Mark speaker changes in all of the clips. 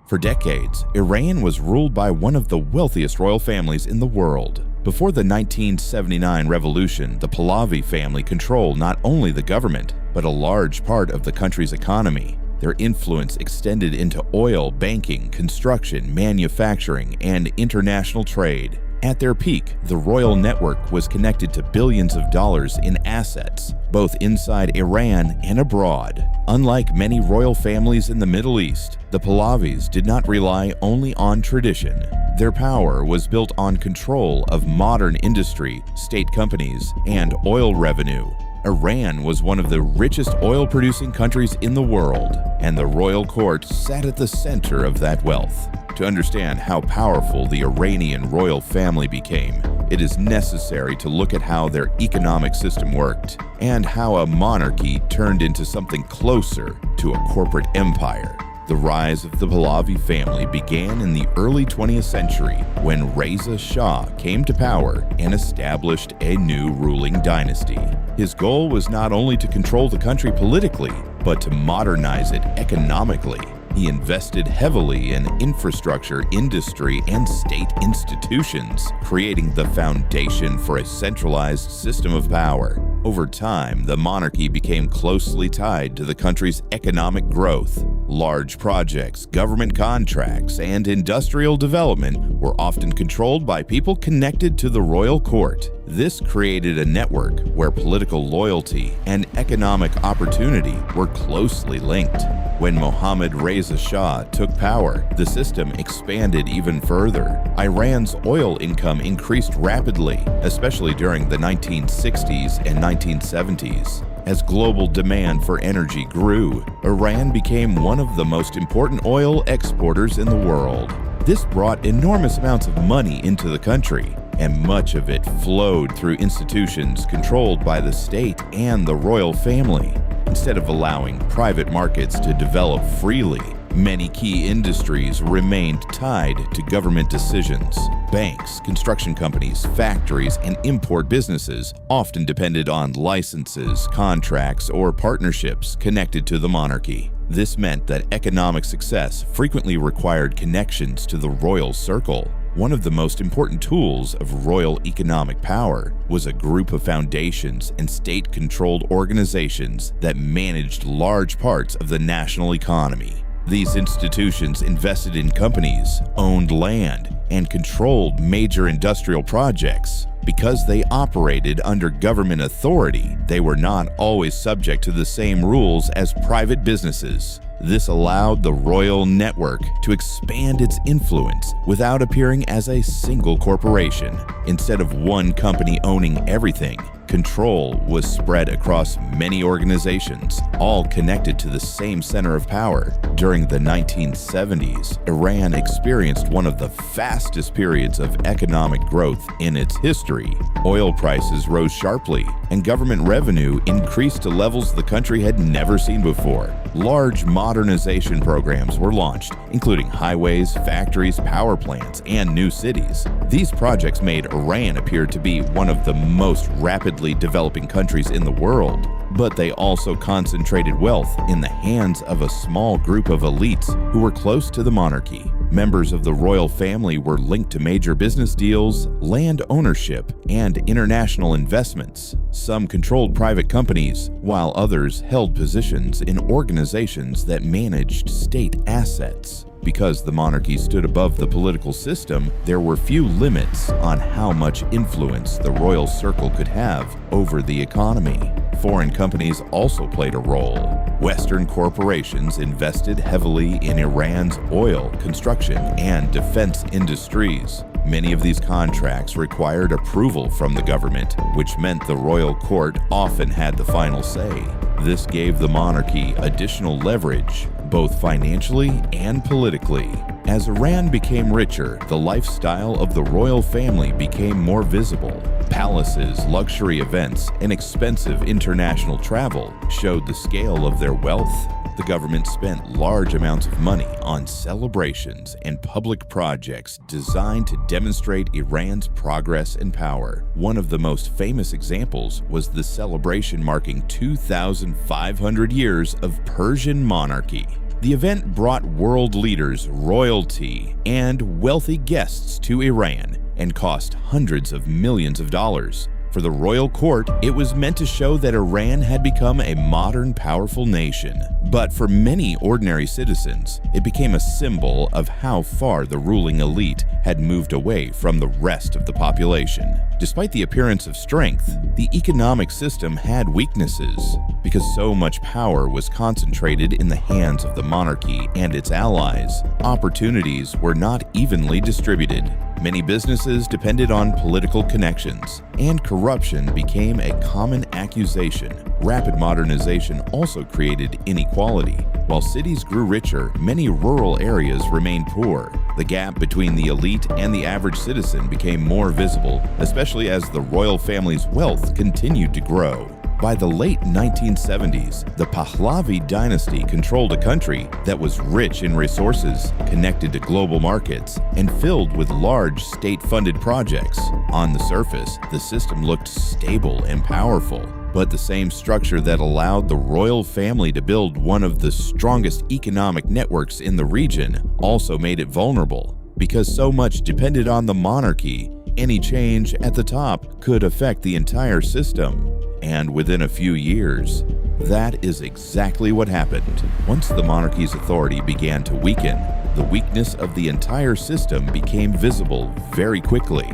Speaker 1: For decades, Iran was ruled by one of the wealthiest royal families in the world. Before the 1979 revolution, the Pahlavi family controlled not only the government, but a large part of the country's economy. Their influence extended into oil, banking, construction, manufacturing, and international trade. At their peak, the royal network was connected to billions of dollars in assets, both inside Iran and abroad. Unlike many royal families in the Middle East, the Pahlavis did not rely only on tradition. Their power was built on control of modern industry, state companies, and oil revenue. Iran was one of the richest oil-producing countries in the world, and the royal court sat at the center of that wealth. To understand how powerful the Iranian royal family became, it is necessary to look at how their economic system worked and how a monarchy turned into something closer to a corporate empire. The rise of the Pahlavi family began in the early 20th century when Reza Shah came to power and established a new ruling dynasty. His goal was not only to control the country politically, but to modernize it economically. He invested heavily in infrastructure, industry, and state institutions, creating the foundation for a centralized system of power. Over time, the monarchy became closely tied to the country's economic growth. Large projects, government contracts, and industrial development were often controlled by people connected to the royal court. This created a network where political loyalty and economic opportunity were closely linked. When Mohammad Reza Shah took power, the system expanded even further. Iran's oil income increased rapidly, especially during the 1960s and 1970s. As global demand for energy grew, Iran became one of the most important oil exporters in the world. This brought enormous amounts of money into the country, and much of it flowed through institutions controlled by the state and the royal family. Instead of allowing private markets to develop freely, many key industries remained tied to government decisions. Banks, construction companies, factories, and import businesses often depended on licenses, contracts, or partnerships connected to the monarchy. This meant that economic success frequently required connections to the royal circle. One of the most important tools of royal economic power was a group of foundations and state-controlled organizations that managed large parts of the national economy. These institutions invested in companies, owned land, and controlled major industrial projects. Because they operated under government authority, they were not always subject to the same rules as private businesses. This allowed the royal network to expand its influence without appearing as a single corporation. Instead of one company owning everything, control was spread across many organizations, all connected to the same center of power. During the 1970s, Iran experienced one of the fastest periods of economic growth in its history. Oil prices rose sharply, and government revenue increased to levels the country had never seen before. Large modernization programs were launched, including highways, factories, power plants, and new cities. These projects made Iran appear to be one of the most rapidly developing countries in the world, but they also concentrated wealth in the hands of a small group of elites who were close to the monarchy. Members of the royal family were linked to major business deals, land ownership, and international investments. Some controlled private companies, while others held positions in organizations that managed state assets. Because the monarchy stood above the political system, there were few limits on how much influence the royal circle could have over the economy. Foreign companies also played a role. Western corporations invested heavily in Iran's oil, construction, and defense industries. Many of these contracts required approval from the government, which meant the royal court often had the final say. This gave the monarchy additional leverage, both financially and politically. As Iran became richer, the lifestyle of the royal family became more visible. Palaces, luxury events, and expensive international travel showed the scale of their wealth. The government spent large amounts of money on celebrations and public projects designed to demonstrate Iran's progress and power. One of the most famous examples was the celebration marking 2,500 years of Persian monarchy. The event brought world leaders, royalty, and wealthy guests to Iran and cost hundreds of millions of dollars. For the royal court, it was meant to show that Iran had become a modern, powerful nation. But for many ordinary citizens, it became a symbol of how far the ruling elite had moved away from the rest of the population. Despite the appearance of strength, the economic system had weaknesses. Because so much power was concentrated in the hands of the monarchy and its allies, opportunities were not evenly distributed. Many businesses depended on political connections, and corruption became a common accusation. Rapid modernization also created inequality. While cities grew richer, many rural areas remained poor. The gap between the elite and the average citizen became more visible, especially as the royal family's wealth continued to grow. By the late 1970s, the Pahlavi dynasty controlled a country that was rich in resources, connected to global markets, and filled with large state-funded projects. On the surface, the system looked stable and powerful, but the same structure that allowed the royal family to build one of the strongest economic networks in the region also made it vulnerable. Because so much depended on the monarchy, any change at the top could affect the entire system. And within a few years, that is exactly what happened. Once the monarchy's authority began to weaken, the weakness of the entire system became visible very quickly.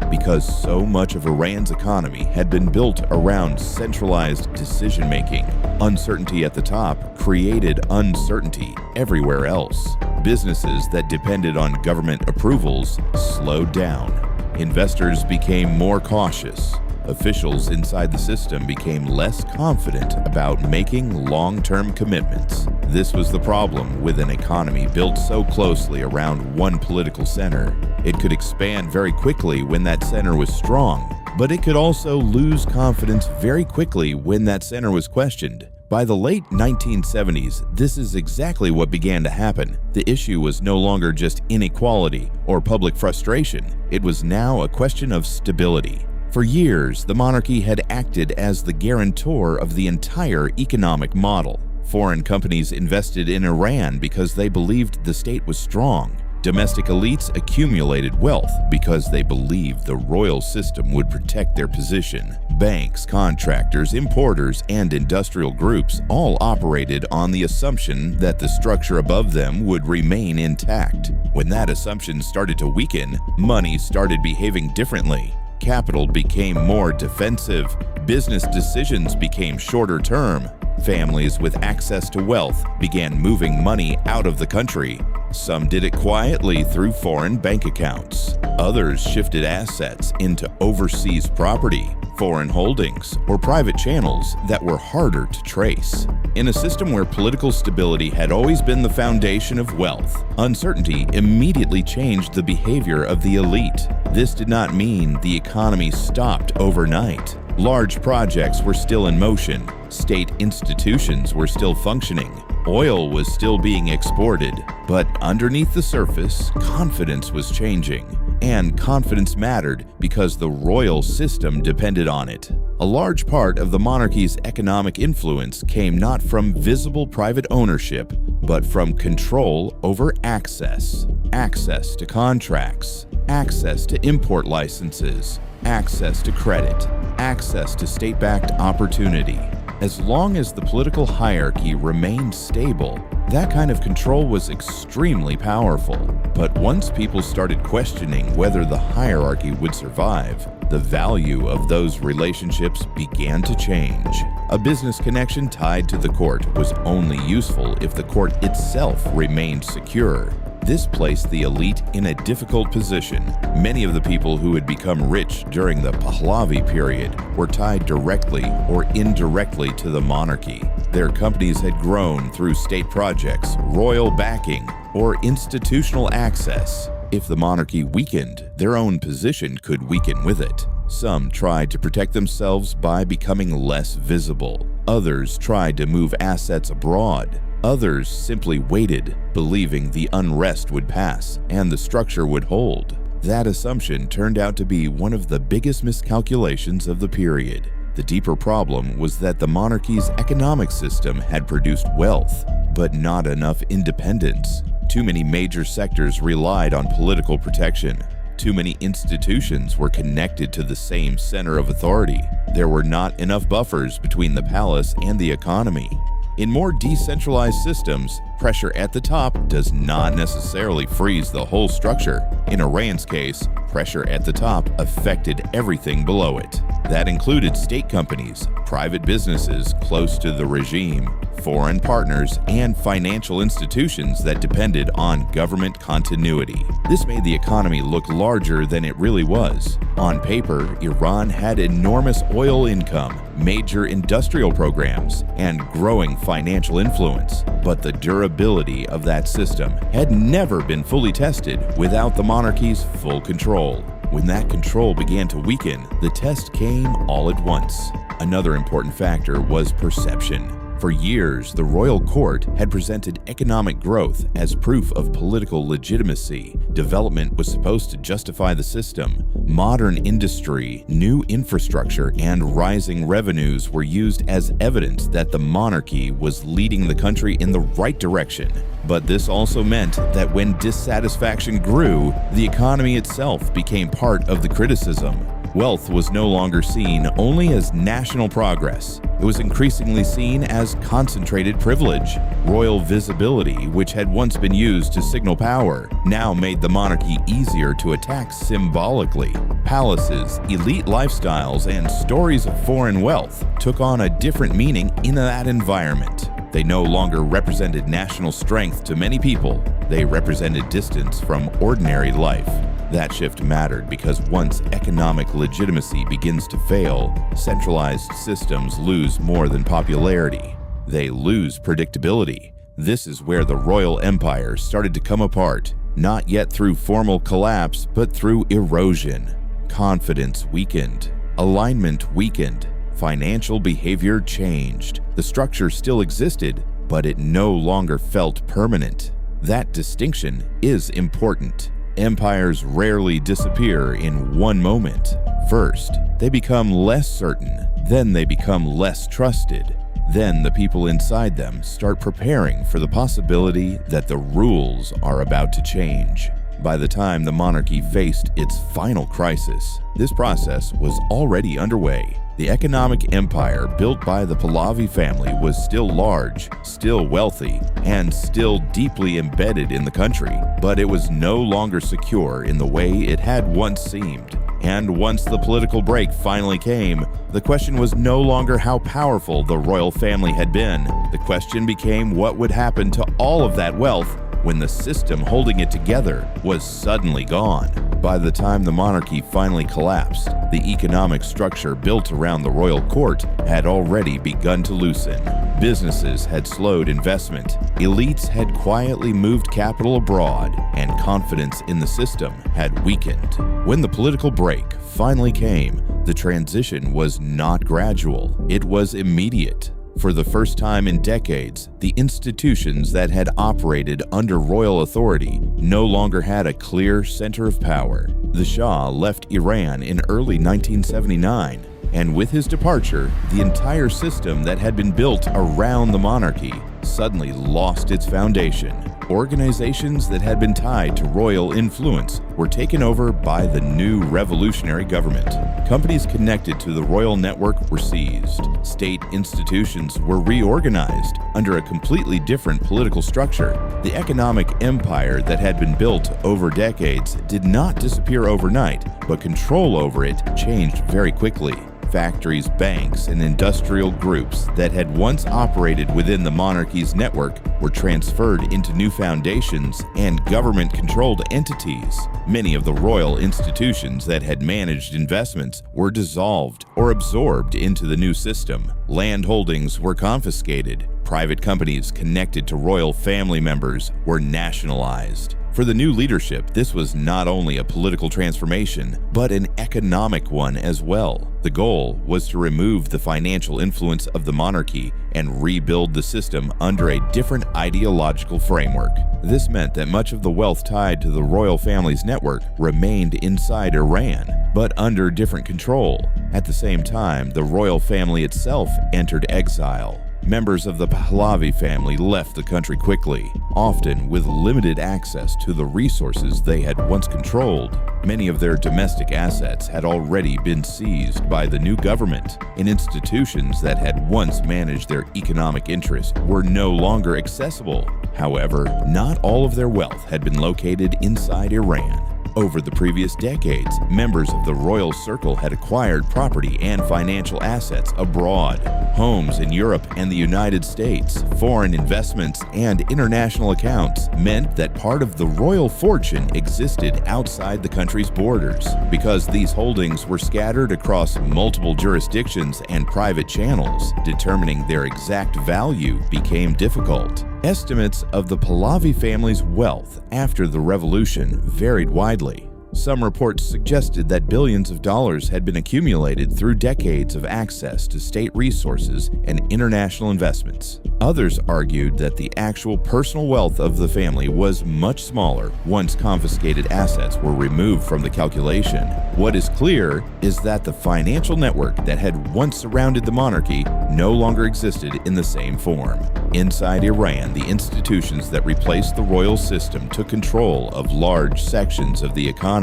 Speaker 1: Because so much of Iran's economy had been built around centralized decision-making, uncertainty at the top created uncertainty everywhere else. Businesses that depended on government approvals slowed down. Investors became more cautious. Officials inside the system became less confident about making long-term commitments. This was the problem with an economy built so closely around one political center. It could expand very quickly when that center was strong, but it could also lose confidence very quickly when that center was questioned. By the late 1970s, this is exactly what began to happen. The issue was no longer just inequality or public frustration. It was now a question of stability. For years, the monarchy had acted as the guarantor of the entire economic model. Foreign companies invested in Iran because they believed the state was strong. Domestic elites accumulated wealth because they believed the royal system would protect their position. Banks, contractors, importers, and industrial groups all operated on the assumption that the structure above them would remain intact. When that assumption started to weaken, money started behaving differently. Capital became more defensive. Business decisions became shorter term. Families with access to wealth began moving money out of the country. Some did it quietly through foreign bank accounts. Others shifted assets into overseas property, foreign holdings, or private channels that were harder to trace. In a system where political stability had always been the foundation of wealth, uncertainty immediately changed the behavior of the elite. This did not mean the economy stopped overnight. Large projects were still in motion. State institutions were still functioning. Oil was still being exported. But underneath the surface, confidence was changing. And confidence mattered because the royal system depended on it. A large part of the monarchy's economic influence came not from visible private ownership, but from control over access. Access to contracts, access to import licenses, access to credit, access to state-backed opportunity. As long as the political hierarchy remained stable, that kind of control was extremely powerful. But once people started questioning whether the hierarchy would survive, the value of those relationships began to change. A business connection tied to the court was only useful if the court itself remained secure. This placed the elite in a difficult position. Many of the people who had become rich during the Pahlavi period were tied directly or indirectly to the monarchy. Their companies had grown through state projects, royal backing, or institutional access. If the monarchy weakened, their own position could weaken with it. Some tried to protect themselves by becoming less visible. Others tried to move assets abroad. Others simply waited, believing the unrest would pass and the structure would hold. That assumption turned out to be one of the biggest miscalculations of the period. The deeper problem was that the monarchy's economic system had produced wealth, but not enough independence. Too many major sectors relied on political protection. Too many institutions were connected to the same center of authority. There were not enough buffers between the palace and the economy. In more decentralized systems, pressure at the top does not necessarily freeze the whole structure. In Iran's case, pressure at the top affected everything below it. That included state companies, private businesses close to the regime, foreign partners, and financial institutions that depended on government continuity. This made the economy look larger than it really was. On paper, Iran had enormous oil income, major industrial programs, and growing financial influence. But the durability of that system had never been fully tested without the monarchy's full control. When that control began to weaken, the test came all at once. Another important factor was perception. For years, the royal court had presented economic growth as proof of political legitimacy. Development was supposed to justify the system. Modern industry, new infrastructure, and rising revenues were used as evidence that the monarchy was leading the country in the right direction. But this also meant that when dissatisfaction grew, the economy itself became part of the criticism. Wealth was no longer seen only as national progress. It was increasingly seen as concentrated privilege. Royal visibility, which had once been used to signal power, now made the monarchy easier to attack symbolically. Palaces, elite lifestyles, and stories of foreign wealth took on a different meaning in that environment. They no longer represented national strength to many people. They represented distance from ordinary life. That shift mattered because once economic legitimacy begins to fail, centralized systems lose more than popularity. They lose predictability. This is where the royal empire started to come apart, not yet through formal collapse, but through erosion. Confidence weakened. Alignment weakened. Financial behavior changed. The structure still existed, but it no longer felt permanent. That distinction is important. Empires rarely disappear in one moment. First, they become less certain. Then they become less trusted. Then the people inside them start preparing for the possibility that the rules are about to change. By the time the monarchy faced its final crisis, this process was already underway. The economic empire built by the Pahlavi family was still large, still wealthy, and still deeply embedded in the country, but it was no longer secure in the way it had once seemed. And once the political break finally came, the question was no longer how powerful the royal family had been. The question became what would happen to all of that wealth when the system holding it together was suddenly gone. By the time the monarchy finally collapsed, the economic structure built around the royal court had already begun to loosen. Businesses had slowed investment, elites had quietly moved capital abroad, and confidence in the system had weakened. When the political break finally came, the transition was not gradual, it was immediate. For the first time in decades, the institutions that had operated under royal authority no longer had a clear center of power. The Shah left Iran in early 1979, and with his departure, the entire system that had been built around the monarchy suddenly lost its foundation. Organizations that had been tied to royal influence were taken over by the new revolutionary government. Companies connected to the royal network were seized. State institutions were reorganized under a completely different political structure. The economic empire that had been built over decades did not disappear overnight, but control over it changed very quickly. Factories, banks, and industrial groups that had once operated within the monarchy's network were transferred into new foundations and government-controlled entities. Many of the royal institutions that had managed investments were dissolved or absorbed into the new system. Land holdings were confiscated. Private companies connected to royal family members were nationalized. For the new leadership, this was not only a political transformation, but an economic one as well. The goal was to remove the financial influence of the monarchy and rebuild the system under a different ideological framework. This meant that much of the wealth tied to the royal family's network remained inside Iran, but under different control. At the same time, the royal family itself entered exile. Members of the Pahlavi family left the country quickly, often with limited access to the resources they had once controlled. Many of their domestic assets had already been seized by the new government, and institutions that had once managed their economic interests were no longer accessible. However, not all of their wealth had been located inside Iran. Over the previous decades, members of the royal circle had acquired property and financial assets abroad. Homes in Europe and the United States, foreign investments, and international accounts meant that part of the royal fortune existed outside the country's borders. Because these holdings were scattered across multiple jurisdictions and private channels, determining their exact value became difficult. Estimates of the Pahlavi family's wealth after the revolution varied widely. Some reports suggested that billions of dollars had been accumulated through decades of access to state resources and international investments. Others argued that the actual personal wealth of the family was much smaller once confiscated assets were removed from the calculation. What is clear is that the financial network that had once surrounded the monarchy no longer existed in the same form. Inside Iran, the institutions that replaced the royal system took control of large sections of the economy.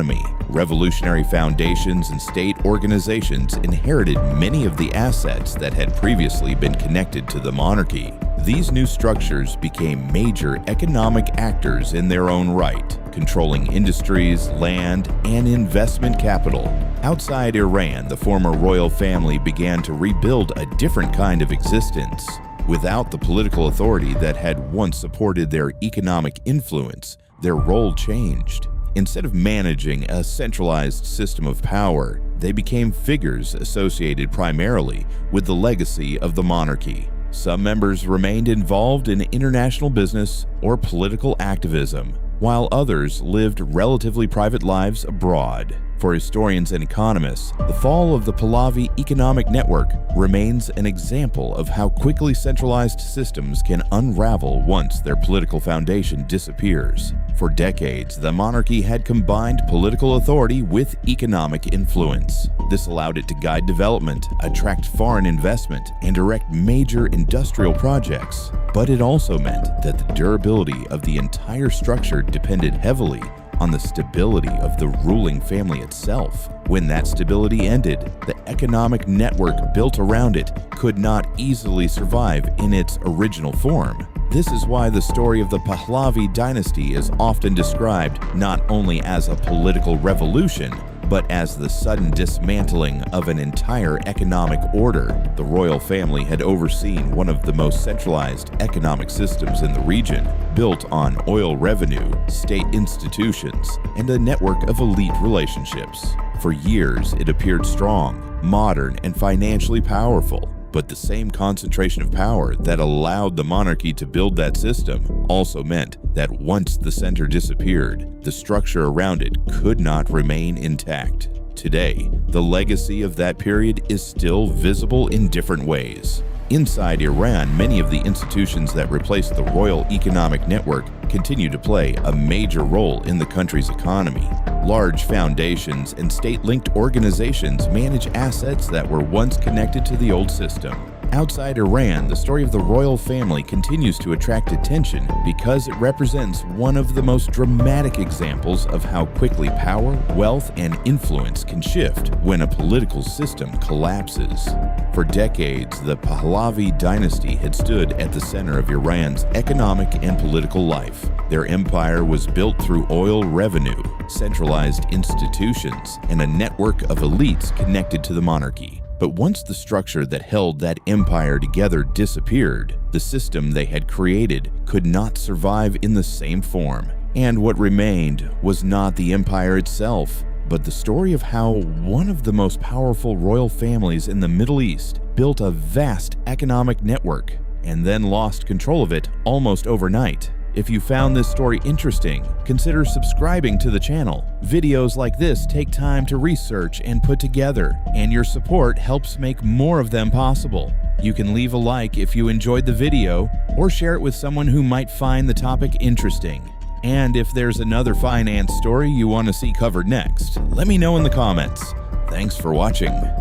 Speaker 1: Revolutionary foundations and state organizations inherited many of the assets that had previously been connected to the monarchy. These new structures became major economic actors in their own right, controlling industries, land, and investment capital. Outside Iran, the former royal family began to rebuild a different kind of existence. Without the political authority that had once supported their economic influence, their role changed. Instead of managing a centralized system of power, they became figures associated primarily with the legacy of the monarchy. Some members remained involved in international business or political activism, while others lived relatively private lives abroad. For historians and economists, the fall of the Pahlavi economic network remains an example of how quickly centralized systems can unravel once their political foundation disappears. For decades, the monarchy had combined political authority with economic influence. This allowed it to guide development, attract foreign investment, and direct major industrial projects. But it also meant that the durability of the entire structure depended heavily on the stability of the ruling family itself. When that stability ended, the economic network built around it could not easily survive in its original form. This is why the story of the Pahlavi dynasty is often described not only as a political revolution, but as the sudden dismantling of an entire economic order. The royal family had overseen one of the most centralized economic systems in the region, built on oil revenue, state institutions, and a network of elite relationships. For years, it appeared strong, modern, and financially powerful. But the same concentration of power that allowed the monarchy to build that system also meant that once the center disappeared, the structure around it could not remain intact. Today, the legacy of that period is still visible in different ways. Inside Iran, many of the institutions that replaced the royal economic network continue to play a major role in the country's economy. Large foundations and state-linked organizations manage assets that were once connected to the old system. Outside Iran, the story of the royal family continues to attract attention because it represents one of the most dramatic examples of how quickly power, wealth, and influence can shift when a political system collapses. For decades, the Pahlavi dynasty had stood at the center of Iran's economic and political life. Their empire was built through oil revenue, centralized institutions, and a network of elites connected to the monarchy. But once the structure that held that empire together disappeared, the system they had created could not survive in the same form. And what remained was not the empire itself, but the story of how one of the most powerful royal families in the Middle East built a vast economic network and then lost control of it almost overnight. If you found this story interesting, consider subscribing to the channel. Videos like this take time to research and put together, and your support helps make more of them possible. You can leave a like if you enjoyed the video, or share it with someone who might find the topic interesting. And if there's another finance story you want to see covered next, let me know in the comments. Thanks for watching.